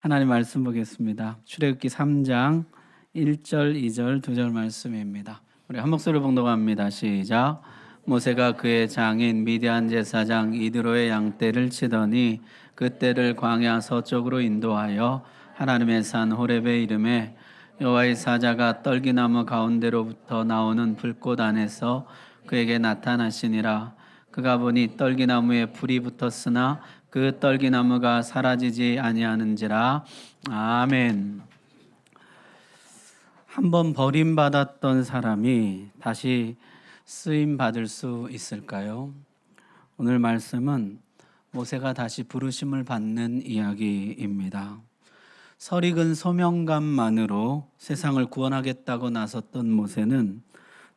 하나님 말씀 보겠습니다. 출애굽기 3장 1절, 2절, 2절 말씀입니다. 우리 한 목소리로 봉독합니다. 시작. 모세가 그의 장인 미디안 제사장 이드로의 양떼를 치더니 그 떼를 광야 서쪽으로 인도하여 하나님의 산 호렙에 이르매 여호와의 사자가 떨기나무 가운데로부터 나오는 불꽃 안에서 그에게 나타나시니라. 그가 보니 떨기나무에 불이 붙었으나 그 떨기나무가 사라지지 아니하는지라. 아멘. 한번 버림받았던 사람이 다시 쓰임 받을 수 있을까요? 오늘 말씀은 모세가 다시 부르심을 받는 이야기입니다. 설익은 소명감만으로 세상을 구원하겠다고 나섰던 모세는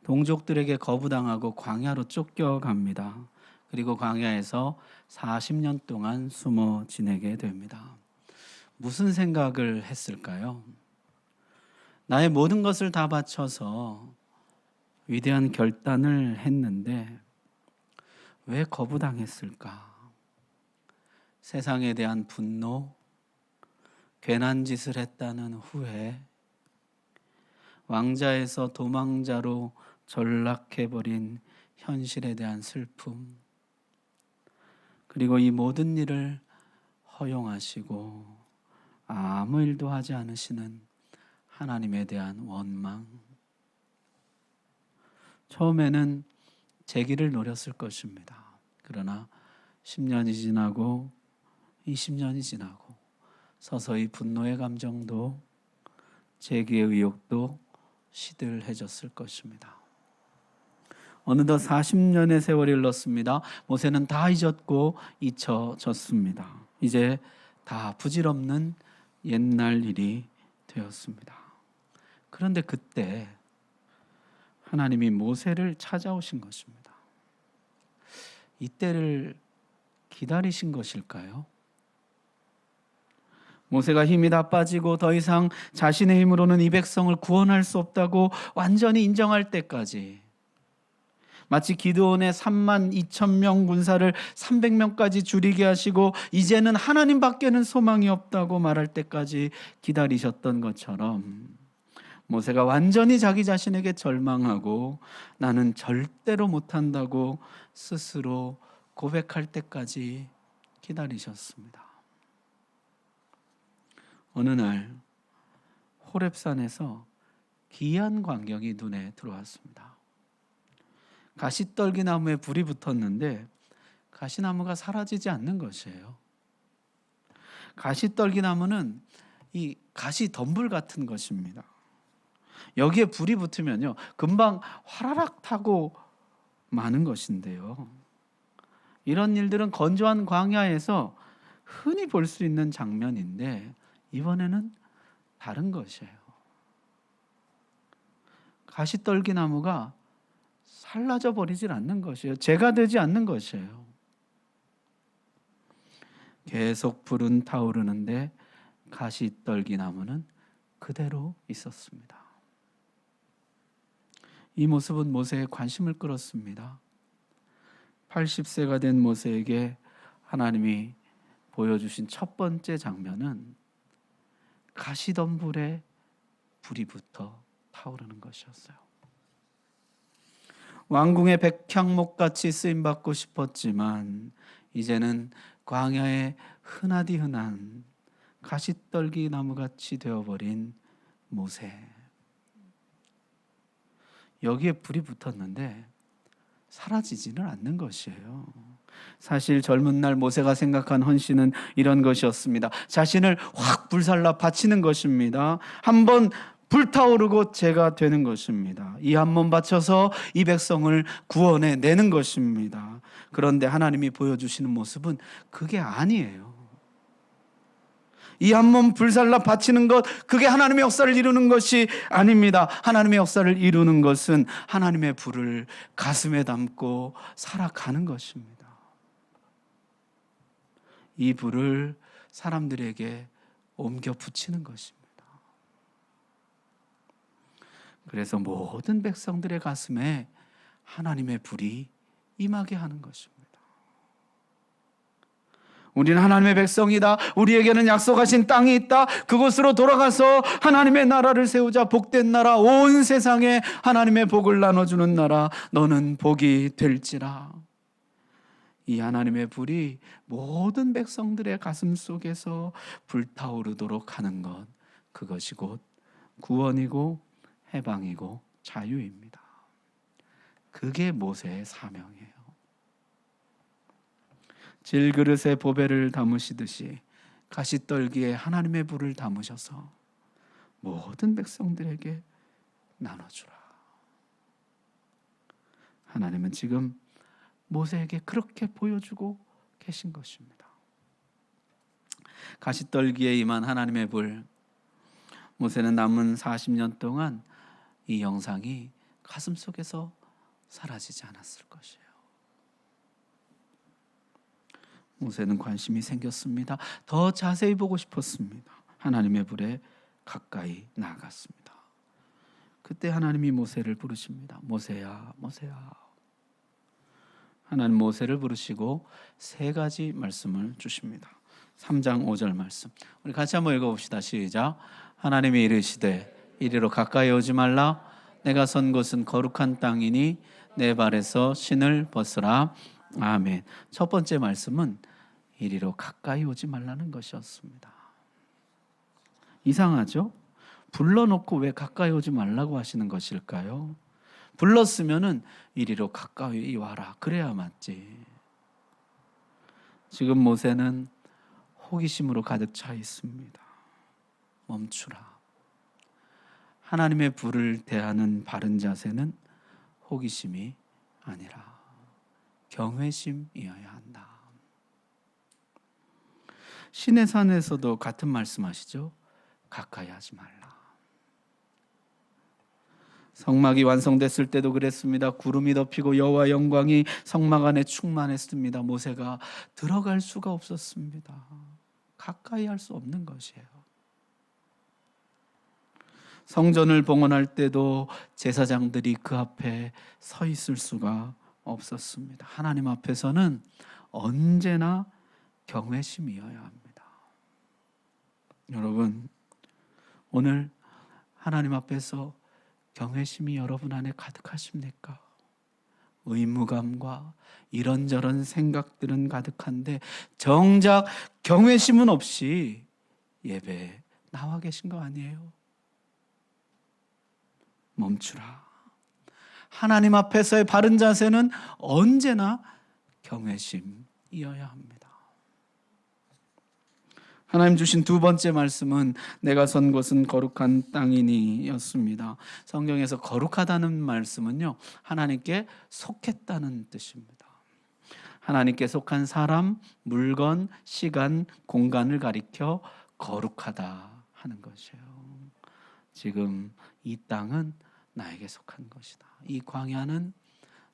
동족들에게 거부당하고 광야로 쫓겨갑니다. 그리고 광야에서 40년 동안 숨어 지내게 됩니다. 무슨 생각을 했을까요? 나의 모든 것을 다 바쳐서 위대한 결단을 했는데 왜 거부당했을까? 세상에 대한 분노, 괜한 짓을 했다는 후회, 왕자에서 도망자로 전락해버린 현실에 대한 슬픔, 그리고 이 모든 일을 허용하시고 아무 일도 하지 않으시는 하나님에 대한 원망. 처음에는 제기를 노렸을 것입니다. 그러나 10년이 지나고 20년이 지나고 서서히 분노의 감정도 제기의 의욕도 시들해졌을 것입니다. 어느덧 40년의 세월이 흘렀습니다. 모세는 다 잊었고 잊혀졌습니다. 이제 다 부질없는 옛날 일이 되었습니다. 그런데 그때 하나님이 모세를 찾아오신 것입니다. 이때를 기다리신 것일까요? 모세가 힘이 다 빠지고 더 이상 자신의 힘으로는 이 백성을 구원할 수 없다고 완전히 인정할 때까지, 마치 기드온의 3만 2천 명 군사를 300명까지 줄이게 하시고 이제는 하나님밖에는 소망이 없다고 말할 때까지 기다리셨던 것처럼 모세가 완전히 자기 자신에게 절망하고 나는 절대로 못한다고 스스로 고백할 때까지 기다리셨습니다. 어느 날 호렙산에서 기이한 광경이 눈에 들어왔습니다. 가시떨기나무에 불이 붙었는데 가시나무가 사라지지 않는 것이에요. 가시떨기나무는 이 가시덤불 같은 것입니다. 여기에 불이 붙으면요, 금방 화라락 타고 마는 것인데요. 이런 일들은 건조한 광야에서 흔히 볼 수 있는 장면인데 이번에는 다른 것이에요. 가시떨기나무가 살라져 버리질 않는 것이에요. 재가 되지 않는 것이에요. 계속 불은 타오르는데 가시떨기나무는 그대로 있었습니다. 이 모습은 모세의 관심을 끌었습니다. 80세가 된 모세에게 하나님이 보여주신 첫 번째 장면은 가시덤불에 불이 붙어 타오르는 것이었어요. 왕궁의 백향목같이 쓰임받고 싶었지만 이제는 광야의 흔하디 흔한 가시떨기 나무같이 되어버린 모세. 여기에 불이 붙었는데 사라지지는 않는 것이에요. 사실 젊은 날 모세가 생각한 헌신은 이런 것이었습니다. 자신을 확 불살라 바치는 것입니다. 한번 불타오르고 죄가 되는 것입니다. 이 한 몸 바쳐서 이 백성을 구원해 내는 것입니다. 그런데 하나님이 보여주시는 모습은 그게 아니에요. 이 한 몸 불살라 바치는 것, 그게 하나님의 역사를 이루는 것이 아닙니다. 하나님의 역사를 이루는 것은 하나님의 불을 가슴에 담고 살아가는 것입니다. 이 불을 사람들에게 옮겨 붙이는 것입니다. 그래서 모든 백성들의 가슴에 하나님의 불이 임하게 하는 것입니다. 우리는 하나님의 백성이다. 우리에게는 약속하신 땅이 있다. 그곳으로 돌아가서 하나님의 나라를 세우자. 복된 나라, 온 세상에 하나님의 복을 나눠주는 나라, 너는 복이 될지라. 이 하나님의 불이 모든 백성들의 가슴 속에서 불타오르도록 하는 것, 그것이 곧 구원이고 해방이고 자유입니다. 그게 모세의 사명이에요. 질그릇에 보배를 담으시듯이 가시떨기에 하나님의 불을 담으셔서 모든 백성들에게 나눠주라. 하나님은 지금 모세에게 그렇게 보여주고 계신 것입니다. 가시떨기에 임한 하나님의 불, 모세는 남은 40년 동안 이 영상이 가슴 속에서 사라지지 않았을 것이에요. 모세는 관심이 생겼습니다. 더 자세히 보고 싶었습니다. 하나님의 불에 가까이 나아갔습니다. 그때 하나님이 모세를 부르십니다. 모세야, 모세야. 하나님 모세를 부르시고 세 가지 말씀을 주십니다. 3장 5절 말씀, 우리 같이 한번 읽어봅시다. 시작. 하나님이 이르시되 이리로 가까이 오지 말라. 내가 선 곳은 거룩한 땅이니 내 발에서 신을 벗으라. 아멘. 첫 번째 말씀은 이리로 가까이 오지 말라는 것이었습니다. 이상하죠? 불러놓고 왜 가까이 오지 말라고 하시는 것일까요? 불렀으면은 이리로 가까이 와라, 그래야 맞지. 지금 모세는 호기심으로 가득 차 있습니다. 멈추라. 하나님의 불을 대하는 바른 자세는 호기심이 아니라 경외심이어야 한다. 시내산에서도 같은 말씀하시죠. 가까이 하지 말라. 성막이 완성됐을 때도 그랬습니다. 구름이 덮이고 여호와 영광이 성막 안에 충만했습니다. 모세가 들어갈 수가 없었습니다. 가까이 할 수 없는 것이에요. 성전을 봉헌할 때도 제사장들이 그 앞에 서 있을 수가 없었습니다. 하나님 앞에서는 언제나 경외심이어야 합니다. 여러분, 오늘 하나님 앞에서 경외심이 여러분 안에 가득하십니까? 의무감과 이런저런 생각들은 가득한데 정작 경외심은 없이 예배에 나와 계신 거 아니에요? 멈추라. 하나님 앞에서의 바른 자세는 언제나 경외심이어야 합니다. 하나님 주신 두 번째 말씀은 내가 선 곳은 거룩한 땅이니 였습니다. 성경에서 거룩하다는 말씀은요, 하나님께 속했다는 뜻입니다. 하나님께 속한 사람, 물건, 시간, 공간을 가리켜 거룩하다 하는 것이에요. 지금 이 땅은 나에게 속한 것이다. 이 광야는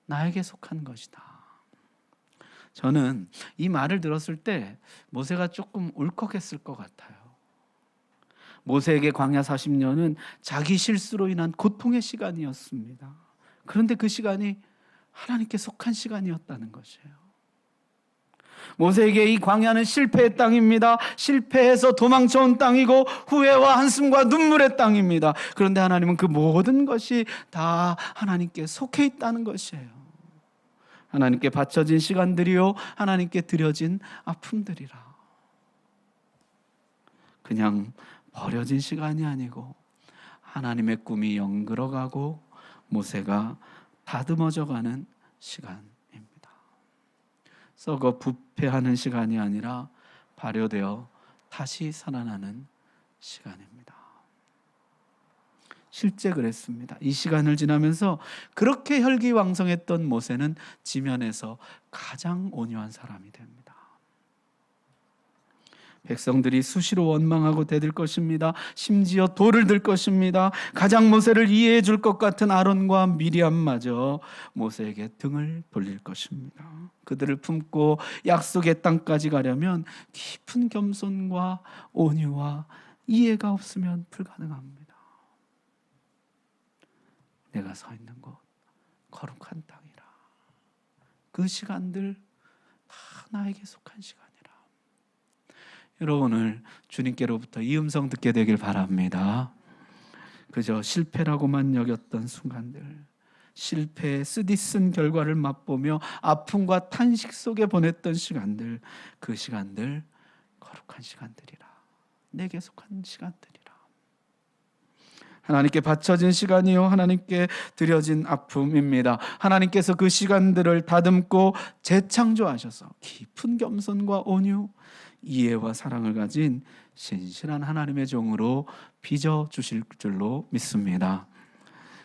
나에게 속한 것이다. 저는 이 말을 들었을 때 모세가 조금 울컥했을 것 같아요. 모세에게 광야 40년은 자기 실수로 인한 고통의 시간이었습니다. 그런데 그 시간이 하나님께 속한 시간이었다는 것이에요. 모세에게 이 광야는 실패의 땅입니다. 실패해서 도망쳐온 땅이고 후회와 한숨과 눈물의 땅입니다. 그런데 하나님은 그 모든 것이 다 하나님께 속해 있다는 것이에요. 하나님께 바쳐진 시간들이요, 하나님께 드려진 아픔들이라. 그냥 버려진 시간이 아니고 하나님의 꿈이 연그러가고 모세가 다듬어져가는 시간입니다. 썩어 부패하는 시간이 아니라 발효되어 다시 살아나는 시간입니다. 실제 그랬습니다. 이 시간을 지나면서 그렇게 혈기왕성했던 모세는 지면에서 가장 온유한 사람이 됩니다. 백성들이 수시로 원망하고 대들 것입니다. 심지어 돌을 들 것입니다. 가장 모세를 이해해 줄 것 같은 아론과 미리암마저 모세에게 등을 돌릴 것입니다. 그들을 품고 약속의 땅까지 가려면 깊은 겸손과 온유와 이해가 없으면 불가능합니다. 내가 서 있는 곳 거룩한 땅이라. 그 시간들 다 나에게 속한 시간이라. 여러분 오늘 주님께로부터 이 음성 듣게 되길 바랍니다. 그저 실패라고만 여겼던 순간들, 실패의 쓰디쓴 결과를 맛보며 아픔과 탄식 속에 보냈던 시간들, 그 시간들 거룩한 시간들이라, 내게 속한 시간들이라. 하나님께 바쳐진 시간이요, 하나님께 드려진 아픔입니다. 하나님께서 그 시간들을 다듬고 재창조하셔서 깊은 겸손과 온유, 이해와 사랑을 가진 신실한 하나님의 종으로 빚어주실 줄로 믿습니다.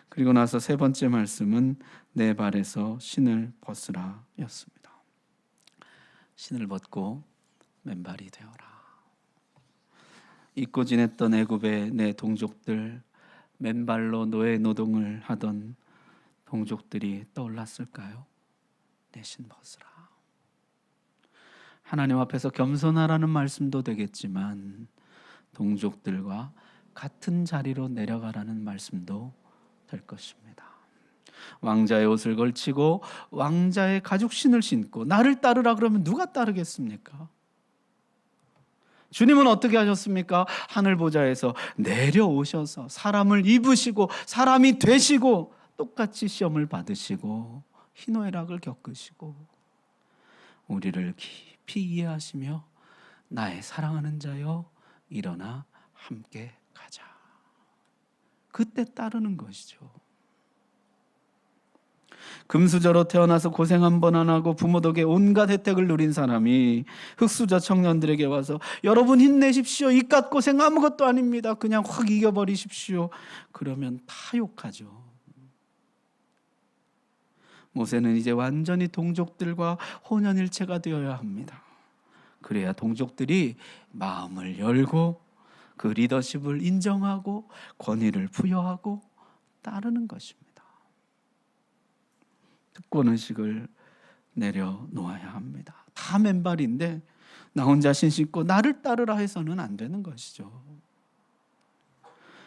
그리고 나서 세 번째 말씀은 내 발에서 신을 벗으라 였습니다. 신을 벗고 맨발이 되어라. 잊고 지냈던 애굽의 내 동족들, 맨발로 노예 노동을 하던 동족들이 떠올랐을까요? 내 신 벗으라. 하나님 앞에서 겸손하라는 말씀도 되겠지만 동족들과 같은 자리로 내려가라는 말씀도 될 것입니다. 왕자의 옷을 걸치고 왕자의 가죽신을 신고 나를 따르라 그러면 누가 따르겠습니까? 주님은 어떻게 하셨습니까? 하늘 보좌에서 내려오셔서 사람을 입으시고 사람이 되시고 똑같이 시험을 받으시고 희노애락을 겪으시고 우리를 깊이 이해하시며 나의 사랑하는 자여 일어나 함께 가자. 그때 따르는 것이죠. 금수저로 태어나서 고생 한 번 안 하고 부모 덕에 온갖 혜택을 누린 사람이 흙수저 청년들에게 와서 여러분 힘내십시오. 이깟 고생 아무것도 아닙니다. 그냥 확 이겨버리십시오. 그러면 다 욕하죠. 모세는 이제 완전히 동족들과 혼연일체가 되어야 합니다. 그래야 동족들이 마음을 열고 그 리더십을 인정하고 권위를 부여하고 따르는 것입니다. 특권의식을 내려놓아야 합니다. 다 맨발인데 나 혼자 신 신고 나를 따르라 해서는 안 되는 것이죠.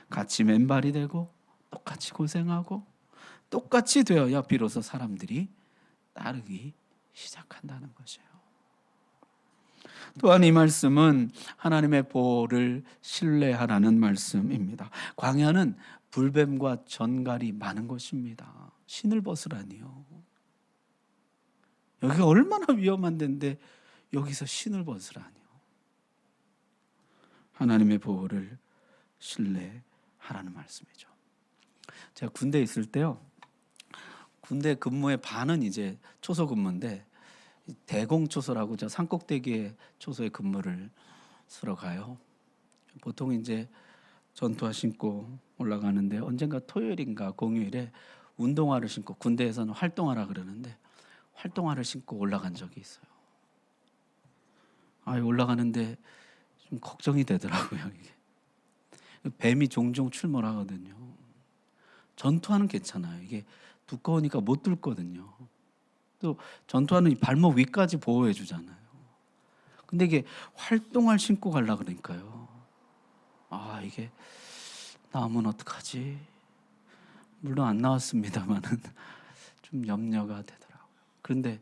같이 맨발이 되고 똑같이 고생하고 똑같이 되어야 비로소 사람들이 따르기 시작한다는 것이에요. 또한 이 말씀은 하나님의 보호를 신뢰하라는 말씀입니다. 광야는 불뱀과 전갈이 많은 곳입니다. 신을 벗으라니요. 여기가 얼마나 위험한 데인데 여기서 신을 벗으라니요. 하나님의 보호를 신뢰하라는 말씀이죠. 제가 군대에 있을 때요, 군대 근무의 반은 이제 초소 근무인데 대공초소라고 저 산꼭대기에 초소에 근무를 쓰러 가요. 보통 이제 전투화 신고 올라가는데 언젠가 토요일인가 공휴일에 운동화를 신고, 군대에서는 활동화라 그러는데 활동화를 신고 올라간 적이 있어요. 올라가는데 좀 걱정이 되더라고요. 이게 뱀이 종종 출몰하거든요. 전투화는 괜찮아요. 이게 두꺼우니까 못 뚫거든요. 또 전투화는 발목 위까지 보호해 주잖아요. 근데 이게 활동화를 신고 가려고 그러니까요. 이게 나오면 어떡하지? 물론 안 나왔습니다만은 좀 염려가 되더라고요. 그런데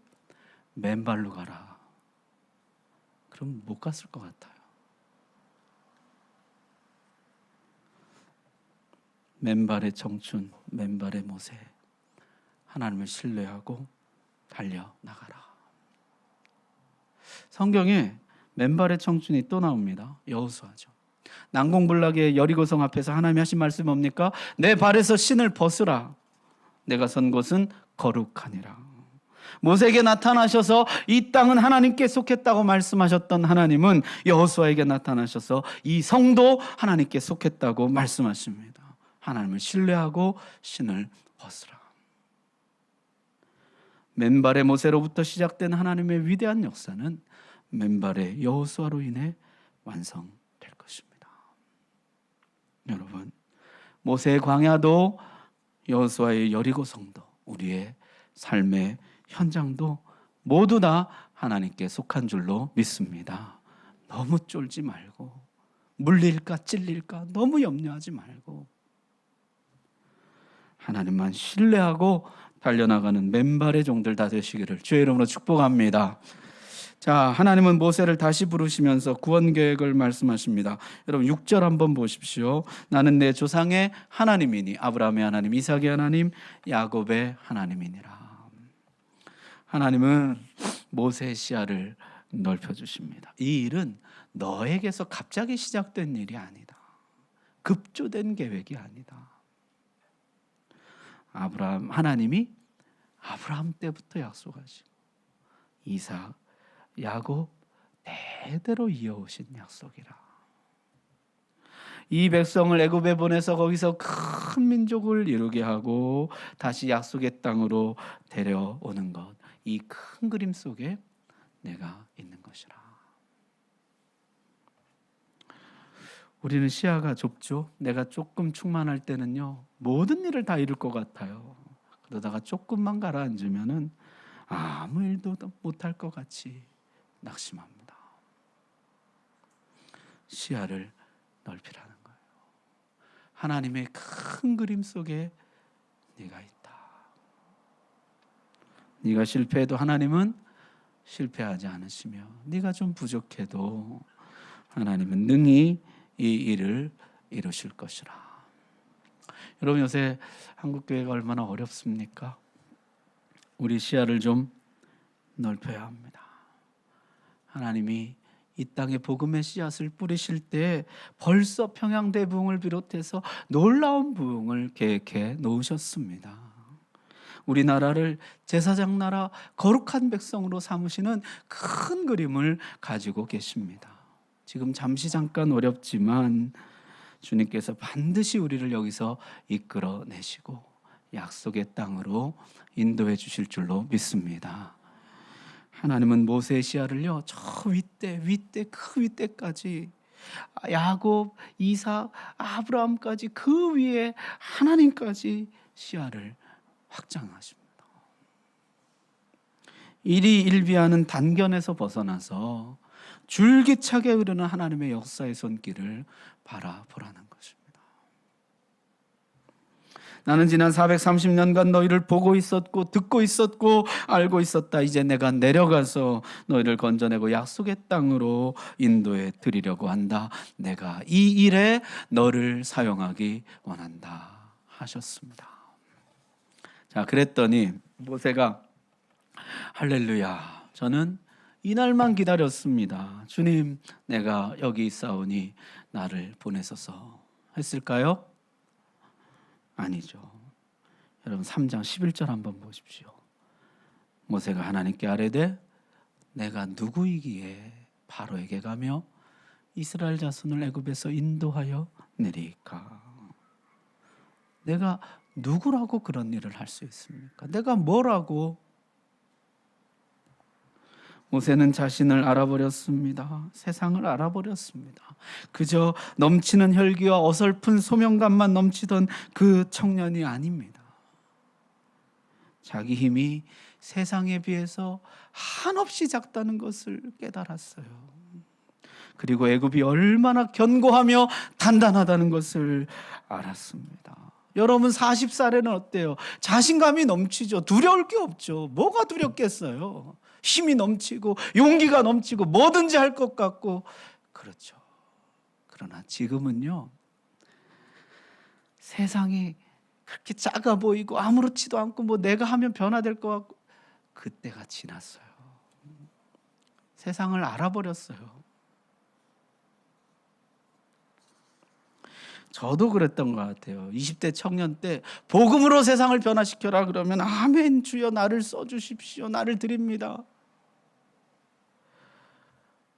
맨발로 가라. 그럼 못 갔을 것 같아요. 맨발의 청춘, 맨발의 모세. 하나님을 신뢰하고 달려나가라. 성경에 맨발의 청춘이 또 나옵니다. 여호수아죠. 난공불락의 여리고성 앞에서 하나님이 하신 말씀 뭡니까? 내 발에서 신을 벗으라. 내가 선 곳은 거룩하니라. 모세에게 나타나셔서 이 땅은 하나님께 속했다고 말씀하셨던 하나님은 여호수아에게 나타나셔서 이 성도 하나님께 속했다고 말씀하십니다. 하나님을 신뢰하고 신을 벗으라. 맨발의 모세로부터 시작된 하나님의 위대한 역사는 맨발의 여호수아로 인해 완성될 것입니다. 여러분, 모세의 광야도 여호수아의 여리고성도 우리의 삶의 현장도 모두 다 하나님께 속한 줄로 믿습니다. 너무 쫄지 말고, 물릴까 찔릴까 너무 염려하지 말고 하나님만 신뢰하고 달려나가는 맨발의 종들 다 되시기를 주의 이름으로 축복합니다. 자, 하나님은 모세를 다시 부르시면서 구원 계획을 말씀하십니다. 여러분 6절 한번 보십시오. 나는 내 조상의 하나님이니 아브라함의 하나님, 이삭의 하나님, 야곱의 하나님이니라. 하나님은 모세의 시야를 넓혀주십니다. 이 일은 너에게서 갑자기 시작된 일이 아니다. 급조된 계획이 아니다. 하나님이 아브라함 때부터 약속하시고 이삭, 야곱 대대로 이어오신 약속이라. 이 백성을 애굽에 보내서 거기서 큰 민족을 이루게 하고 다시 약속의 땅으로 데려오는 것, 이 큰 그림 속에 내가 있는 것이라. 우리는 시야가 좁죠. 내가 조금 충만할 때는요, 모든 일을 다 이룰 것 같아요. 그러다가 조금만 가라앉으면은 아무 일도 못할 것 같이 낙심합니다. 시야를 넓히라는 거예요. 하나님의 큰 그림 속에 네가 있다. 네가 실패해도 하나님은 실패하지 않으시며, 네가 좀 부족해도 하나님은 능히 이 일을 이루실 것이라. 여러분, 요새 한국교회가 얼마나 어렵습니까? 우리 시야를 좀 넓혀야 합니다. 하나님이 이 땅에 복음의 씨앗을 뿌리실 때 벌써 평양대 부흥을 비롯해서 놀라운 부흥을 계획해 놓으셨습니다. 우리나라를 제사장 나라 거룩한 백성으로 삼으시는 큰 그림을 가지고 계십니다. 지금 잠깐 어렵지만 주님께서 반드시 우리를 여기서 이끌어내시고 약속의 땅으로 인도해 주실 줄로 믿습니다. 하나님은 모세의 시야를요, 저 윗대 그 윗대까지, 야곱, 이삭, 아브라함까지, 그 위에 하나님까지 시야를 확장하십니다. 일희일비하는 단견에서 벗어나서 줄기차게 흐르는 하나님의 역사의 손길을 바라보라는 것입니다. 나는 지난 430년간 너희를 보고 있었고 듣고 있었고 알고 있었다. 이제 내가 내려가서 너희를 건져내고 약속의 땅으로 인도해 드리려고 한다. 내가 이 일에 너를 사용하기 원한다 하셨습니다. 자, 그랬더니 모세가 할렐루야, 저는 이날만 기다렸습니다. 주님, 내가 여기 있사오니 나를 보내소서 했을까요? 아니죠. 여러분 3장 11절 한번 보십시오. 모세가 하나님께 아뢰되 내가 누구이기에 바로에게 가며 이스라엘 자손을 애굽에서 인도하여 내리까? 내가 누구라고 그런 일을 할 수 있습니까? 내가 뭐라고? 모세는 자신을 알아버렸습니다. 세상을 알아버렸습니다. 그저 넘치는 혈기와 어설픈 소명감만 넘치던 그 청년이 아닙니다. 자기 힘이 세상에 비해서 한없이 작다는 것을 깨달았어요. 그리고 애굽이 얼마나 견고하며 단단하다는 것을 알았습니다. 여러분 40살에는 어때요? 자신감이 넘치죠. 두려울 게 없죠. 뭐가 두렵겠어요? 힘이 넘치고 용기가 넘치고 뭐든지 할 것 같고 그렇죠. 그러나 지금은요, 세상이 그렇게 작아 보이고 아무렇지도 않고 뭐 내가 하면 변화될 것 같고 그때가 지났어요. 세상을 알아버렸어요. 저도 그랬던 것 같아요. 20대 청년 때 복음으로 세상을 변화시켜라 그러면 아멘 주여 나를 써주십시오. 나를 드립니다.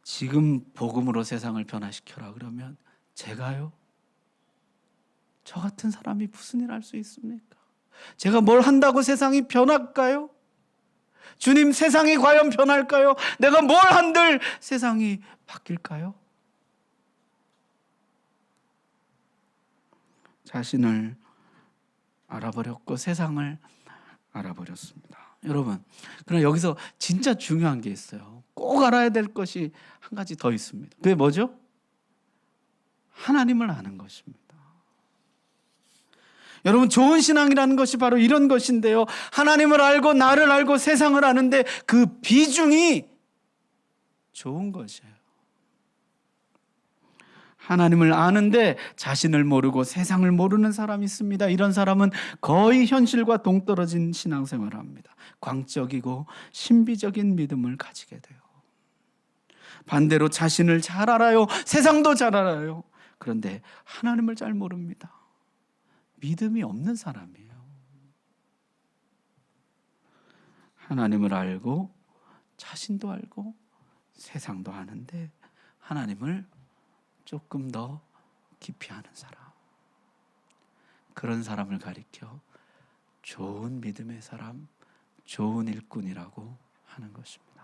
지금 복음으로 세상을 변화시켜라 그러면 제가요? 저 같은 사람이 무슨 일 할 수 있습니까? 제가 뭘 한다고 세상이 변할까요? 주님, 세상이 과연 변할까요? 내가 뭘 한들 세상이 바뀔까요? 자신을 알아버렸고 세상을 알아버렸습니다. 여러분, 그러나 여기서 진짜 중요한 게 있어요. 꼭 알아야 될 것이 한 가지 더 있습니다. 그게 뭐죠? 하나님을 아는 것입니다. 여러분, 좋은 신앙이라는 것이 바로 이런 것인데요. 하나님을 알고 나를 알고 세상을 아는데 그 비중이 좋은 것이에요. 하나님을 아는데 자신을 모르고 세상을 모르는 사람이 있습니다. 이런 사람은 거의 현실과 동떨어진 신앙생활을 합니다. 광적이고 신비적인 믿음을 가지게 돼요. 반대로 자신을 잘 알아요. 세상도 잘 알아요. 그런데 하나님을 잘 모릅니다. 믿음이 없는 사람이에요. 하나님을 알고 자신도 알고 세상도 아는데 하나님을 조금 더 깊이 아는 사람, 그런 사람을 가리켜 좋은 믿음의 사람, 좋은 일꾼이라고 하는 것입니다.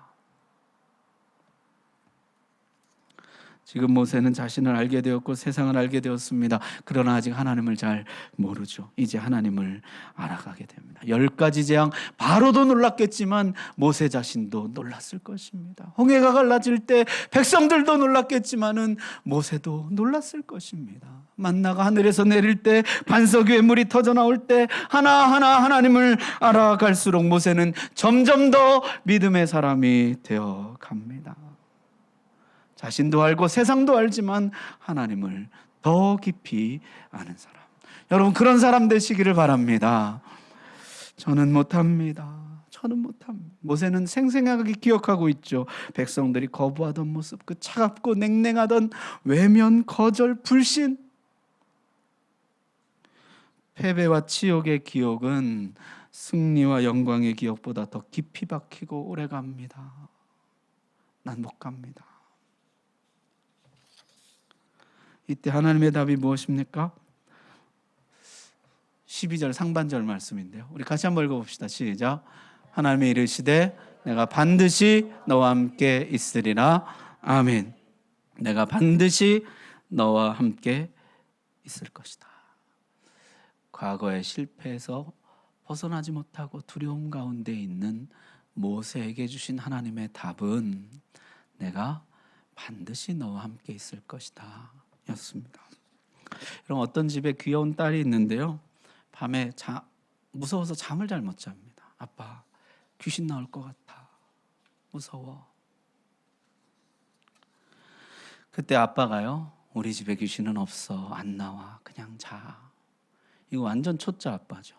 지금 모세는 자신을 알게 되었고 세상을 알게 되었습니다. 그러나 아직 하나님을 잘 모르죠. 이제 하나님을 알아가게 됩니다. 10가지 재앙, 바로도 놀랐겠지만 모세 자신도 놀랐을 것입니다. 홍해가 갈라질 때 백성들도 놀랐겠지만은 모세도 놀랐을 것입니다. 만나가 하늘에서 내릴 때, 반석 위에 물이 터져 나올 때 하나하나 하나님을 알아갈수록 모세는 점점 더 믿음의 사람이 되어 갑니다. 자신도 알고 세상도 알지만 하나님을 더 깊이 아는 사람. 여러분, 그런 사람 되시기를 바랍니다. 저는 못합니다. 모세는 생생하게 기억하고 있죠. 백성들이 거부하던 모습, 그 차갑고 냉랭하던 외면, 거절, 불신. 패배와 치욕의 기억은 승리와 영광의 기억보다 더 깊이 박히고 오래 갑니다. 난 못 갑니다. 이때 하나님의 답이 무엇입니까? 12절 상반절 말씀인데요. 우리 같이 한번 읽어봅시다. 시작. 하나님이 이르시되 내가 반드시 너와 함께 있으리라. 아멘. 내가 반드시 너와 함께 있을 것이다. 과거의 실패에서 벗어나지 못하고 두려움 가운데 있는 모세에게 주신 하나님의 답은 내가 반드시 너와 함께 있을 것이다 였습니다. 여러분, 어떤 집에 귀여운 딸이 있는데요, 밤에 무서워서 잠을 잘 못 잡니다. 아빠, 귀신 나올 것 같아, 무서워. 그때 아빠가요, 우리 집에 귀신은 없어, 안 나와, 그냥 자. 이거 완전 초짜 아빠죠.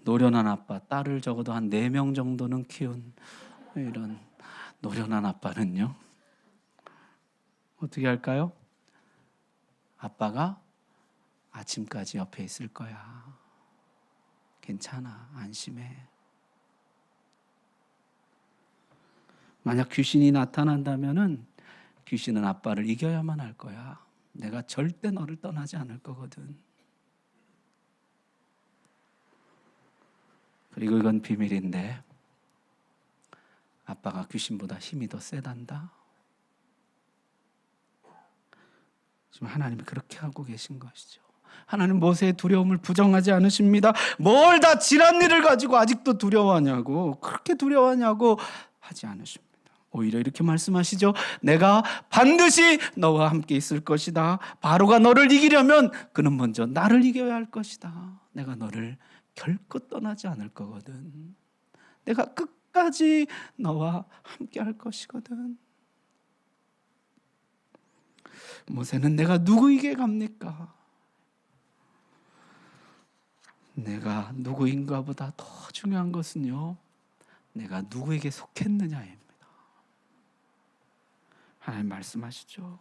노련한 아빠, 딸을 적어도 한 4명 정도는 키운 이런 노련한 아빠는요, 어떻게 할까요? 아빠가 아침까지 옆에 있을 거야. 괜찮아, 안심해. 만약 귀신이 나타난다면은 귀신은 아빠를 이겨야만 할 거야. 내가 절대 너를 떠나지 않을 거거든. 그리고 이건 비밀인데, 아빠가 귀신보다 힘이 더 세단다. 지금 하나님이 그렇게 하고 계신 것이죠. 하나님 모세의 두려움을 부정하지 않으십니다. 뭘 다 지난 일을 가지고 아직도 두려워하냐고, 그렇게 두려워하냐고 하지 않으십니다. 오히려 이렇게 말씀하시죠. 내가 반드시 너와 함께 있을 것이다. 바로가 너를 이기려면 그는 먼저 나를 이겨야 할 것이다. 내가 너를 결코 떠나지 않을 거거든. 내가 끝까지 너와 함께 할 것이거든. 모세는 내가 누구에게 갑니까? 내가 누구인가 보다 더 중요한 것은요, 내가 누구에게 속했느냐입니다. 하나님 말씀하시죠.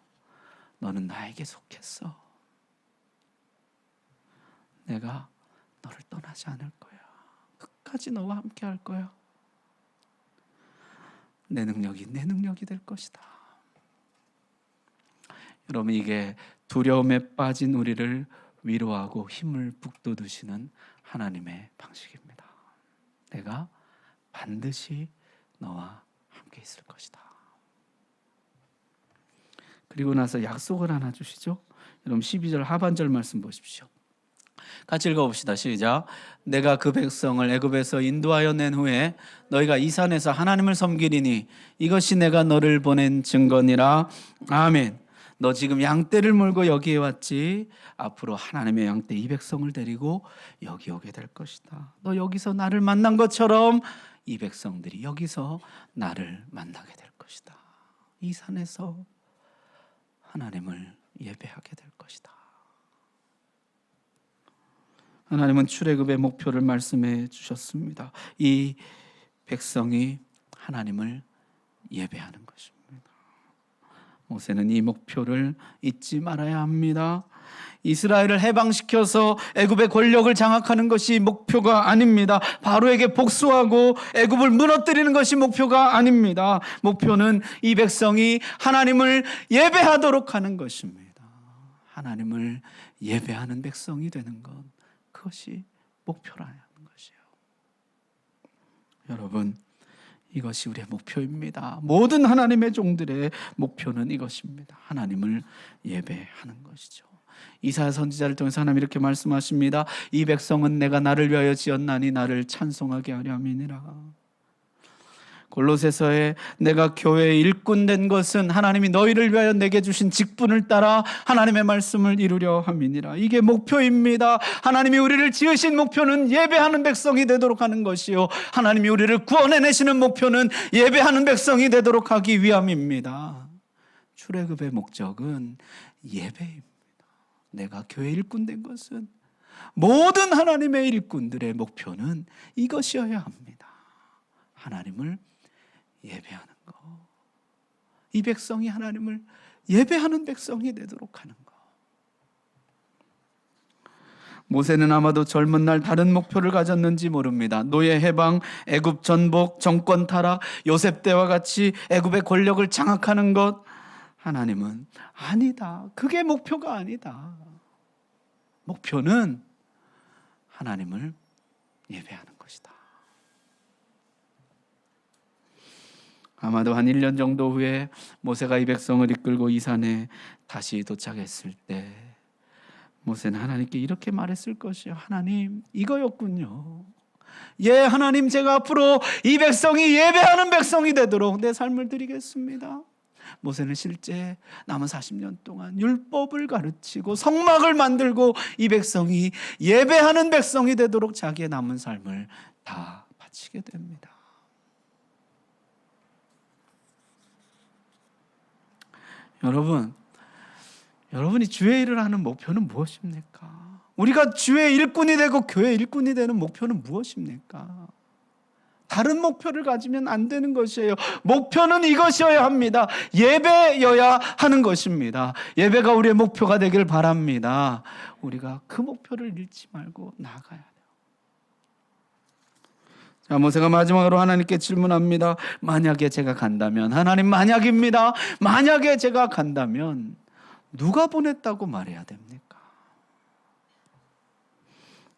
너는 나에게 속했어. 내가 너를 떠나지 않을 거야. 끝까지 너와 함께 할 거야. 내 능력이 내 능력이 될 것이다. 여러분, 이게 두려움에 빠진 우리를 위로하고 힘을 북돋우시는 하나님의 방식입니다. 내가 반드시 너와 함께 있을 것이다. 그리고 나서 약속을 하나 주시죠. 여러분, 12절 하반절 말씀 보십시오. 같이 읽어봅시다. 시작. 내가 그 백성을 애굽에서 인도하여 낸 후에 너희가 이 산에서 하나님을 섬기리니 이것이 내가 너를 보낸 증거니라. 아멘. 너 지금 양떼를 몰고 여기에 왔지. 앞으로 하나님의 양떼 이 백성을 데리고 여기 오게 될 것이다. 너 여기서 나를 만난 것처럼 이 백성들이 여기서 나를 만나게 될 것이다. 이 산에서 하나님을 예배하게 될 것이다. 하나님은 출애굽의 목표를 말씀해 주셨습니다. 이 백성이 하나님을 예배하는 것입니다. 모세는 이 목표를 잊지 말아야 합니다. 이스라엘을 해방시켜서 애굽의 권력을 장악하는 것이 목표가 아닙니다. 바로에게 복수하고 애굽을 무너뜨리는 것이 목표가 아닙니다. 목표는 이 백성이 하나님을 예배하도록 하는 것입니다. 하나님을 예배하는 백성이 되는 것, 그것이 목표라는 것이에요. 여러분, 이것이 우리의 목표입니다. 모든 하나님의 종들의 목표는 이것입니다. 하나님을 예배하는 것이죠. 이사야 선지자를 통해서 하나님 이렇게 말씀하십니다. 이 백성은 내가 나를 위하여 지었나니 나를 찬송하게 하려 함이니라. 골로새서에 내가 교회의 일꾼 된 것은 하나님이 너희를 위하여 내게 주신 직분을 따라 하나님의 말씀을 이루려 함이니라. 이게 목표입니다. 하나님이 우리를 지으신 목표는 예배하는 백성이 되도록 하는 것이요, 하나님이 우리를 구원해내시는 목표는 예배하는 백성이 되도록 하기 위함입니다. 출애굽의 목적은 예배입니다. 내가 교회 일꾼 된 것은, 모든 하나님의 일꾼들의 목표는 이것이어야 합니다. 하나님을 예배하는 것. 이 백성이 하나님을 예배하는 백성이 되도록 하는 것. 모세는 아마도 젊은 날 다른 목표를 가졌는지 모릅니다. 노예 해방, 애굽 전복, 정권 타락, 요셉 때와 같이 애굽의 권력을 장악하는 것. 하나님은 아니다. 그게 목표가 아니다. 목표는 하나님을 예배하는 것이다. 아마도 한 1년 정도 후에 모세가 이 백성을 이끌고 이 산에 다시 도착했을 때 모세는 하나님께 이렇게 말했을 것이요. 하나님, 이거였군요. 예, 하나님, 제가 앞으로 이 백성이 예배하는 백성이 되도록 내 삶을 드리겠습니다. 모세는 실제 남은 40년 동안 율법을 가르치고 성막을 만들고 이 백성이 예배하는 백성이 되도록 자기의 남은 삶을 다 바치게 됩니다. 여러분이 주의 일을 하는 목표는 무엇입니까? 우리가 주의 일꾼이 되고 교회 일꾼이 되는 목표는 무엇입니까? 다른 목표를 가지면 안 되는 것이에요. 목표는 이것이어야 합니다. 예배여야 하는 것입니다. 예배가 우리의 목표가 되길 바랍니다. 우리가 그 목표를 잃지 말고 나아가야 돼요. 자, 모세가 마지막으로 하나님께 질문합니다. 만약에 제가 간다면, 하나님, 만약입니다. 만약에 제가 간다면 누가 보냈다고 말해야 됩니까?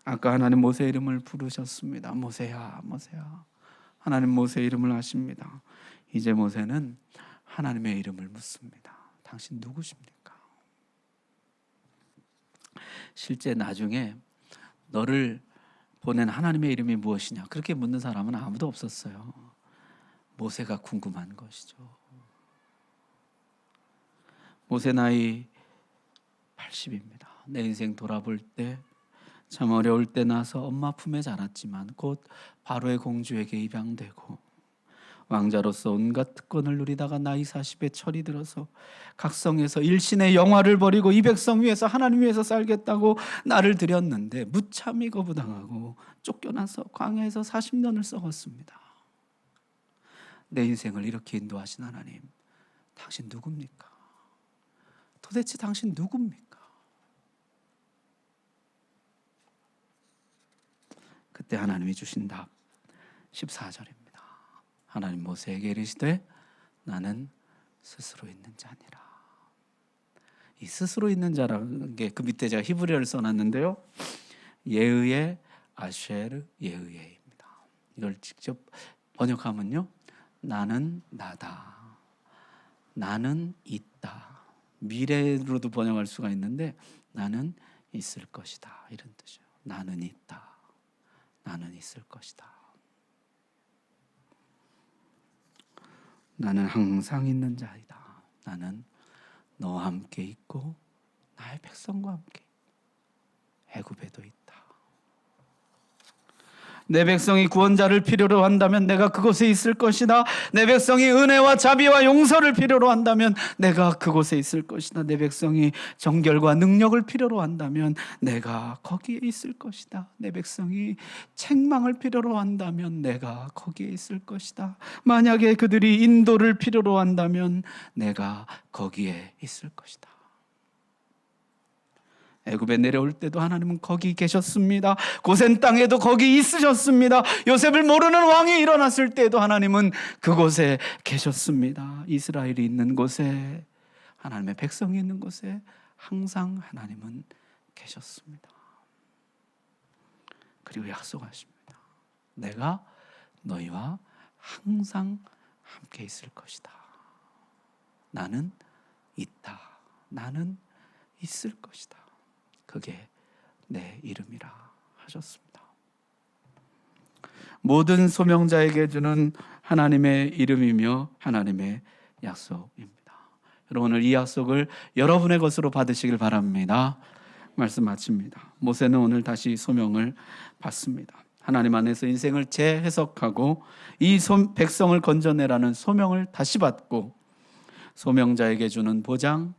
아까 하나님 모세 이름을 부르셨습니다. 모세야, 모세야. 하나님 모세 이름을 아십니다. 이제 모세는 하나님의 이름을 묻습니다. 당신 누구십니까? 실제 나중에 너를 보낸 하나님의 이름이 무엇이냐, 그렇게 묻는 사람은 아무도 없었어요. 모세가 궁금한 것이죠. 모세 나이 80입니다. 내 인생 돌아볼 때 참 어려울 때 나서 엄마 품에 자랐지만 곧 바로의 공주에게 입양되고 왕자로서 온갖 특권을 누리다가 나이 40에 철이 들어서 각성에서 일신의 영화를 버리고 이 백성 위해서, 하나님 위해서 살겠다고 나를 들였는데 무참히 거부당하고 쫓겨나서 광야에서 40년을 썩었습니다. 내 인생을 이렇게 인도하신 하나님, 당신 누굽니까? 도대체 당신 누굽니까? 그때 하나님이 주신 답 14절입니다. 하나님 모세에게 이르시되 나는 스스로 있는 자니라. 이 스스로 있는 자라는 게 그 밑에 제가 히브리어를 써놨는데요. 예의의 아쉐르 예의입니다. 이걸 직접 번역하면요, 나는 나다, 나는 있다. 미래로도 번역할 수가 있는데 나는 있을 것이다, 이런 뜻이에요. 나는 있다, 나는 있을 것이다. 나는 항상 있는 자이다. 나는 너와 함께 있고 나의 백성과 함께 애굽에도 있다. 내 백성이 구원자를 필요로 한다면 내가 그곳에 있을 것이다. 내 백성이 은혜와 자비와 용서를 필요로 한다면 내가 그곳에 있을 것이다. 내 백성이 정결과 능력을 필요로 한다면 내가 거기에 있을 것이다. 내 백성이 책망을 필요로 한다면 내가 거기에 있을 것이다. 만약에 그들이 인도를 필요로 한다면 내가 거기에 있을 것이다. 애굽에 내려올 때도 하나님은 거기 계셨습니다. 고센 땅에도 거기 있으셨습니다. 요셉을 모르는 왕이 일어났을 때도 하나님은 그곳에 계셨습니다. 이스라엘이 있는 곳에, 하나님의 백성이 있는 곳에 항상 하나님은 계셨습니다. 그리고 약속하십니다. 내가 너희와 항상 함께 있을 것이다. 나는 있다. 나는 있을 것이다. 그게 내 이름이라 하셨습니다. 모든 소명자에게 주는 하나님의 이름이며 하나님의 약속입니다. 여러분, 오늘 이 약속을 여러분의 것으로 받으시길 바랍니다. 말씀 마칩니다. 모세는 오늘 다시 소명을 받습니다. 하나님 안에서 인생을 재해석하고 이 백성을 건져내라는 소명을 다시 받고, 소명자에게 주는 보장,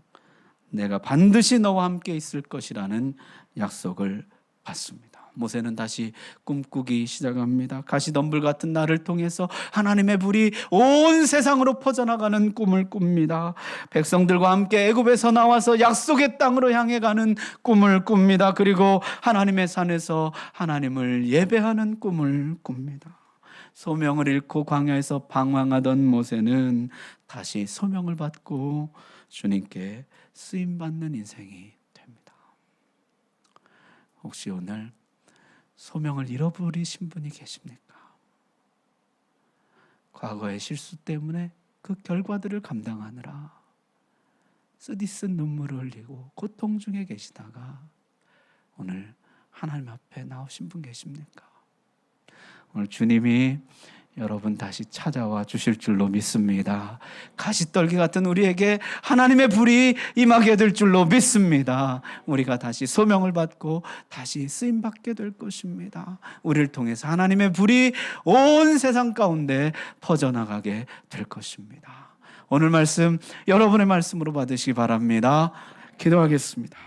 내가 반드시 너와 함께 있을 것이라는 약속을 받습니다. 모세는 다시 꿈꾸기 시작합니다. 가시덤불 같은 나를 통해서 하나님의 불이 온 세상으로 퍼져나가는 꿈을 꿉니다. 백성들과 함께 애굽에서 나와서 약속의 땅으로 향해 가는 꿈을 꿉니다. 그리고 하나님의 산에서 하나님을 예배하는 꿈을 꿉니다. 소명을 잃고 광야에서 방황하던 모세는 다시 소명을 받고 주님께 쓰임받는 인생이 됩니다. 혹시 오늘 소명을 잃어버리신 분이 계십니까? 과거의 실수 때문에 그 결과들을 감당하느라 쓰디쓴 눈물을 흘리고 고통 중에 계시다가 오늘 하나님 앞에 나오신 분 계십니까? 오늘 주님이 여러분 다시 찾아와 주실 줄로 믿습니다. 가시떨기 같은 우리에게 하나님의 불이 임하게 될 줄로 믿습니다. 우리가 다시 소명을 받고 다시 쓰임받게 될 것입니다. 우리를 통해서 하나님의 불이 온 세상 가운데 퍼져나가게 될 것입니다. 오늘 말씀 여러분의 말씀으로 받으시기 바랍니다. 기도하겠습니다.